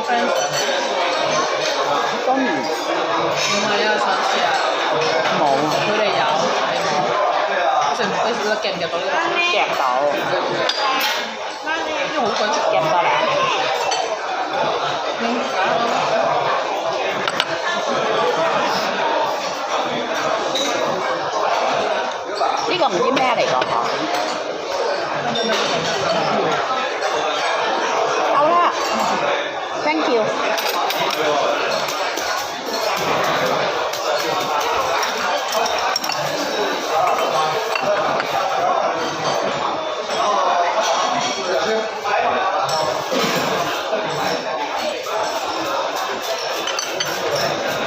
friend 當然唔係啊，上次啊，冇啊，佢哋有你冇，你夾唔夾到呢個？夾到，因為好鬼夾唔到啦。呢個唔知咩嚟㗎嗬？夠啦，thank you。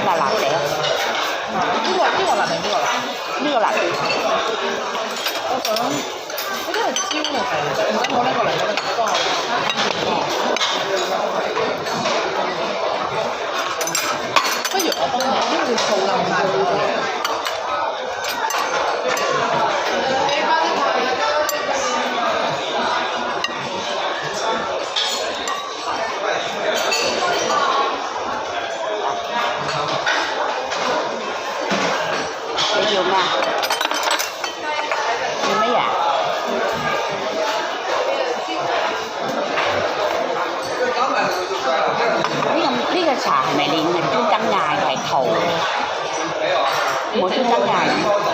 辣辣地，呢個辣定呢個辣？呢個辣啲。我想呢啲係煎嘅係，唔使攞呢個嚟攞呢個。不如我幫你，因為你數冧晒所有嘢。你要咩？要乜嘢？呢個茶係咪你專登嗌係圖？冇專登嗌。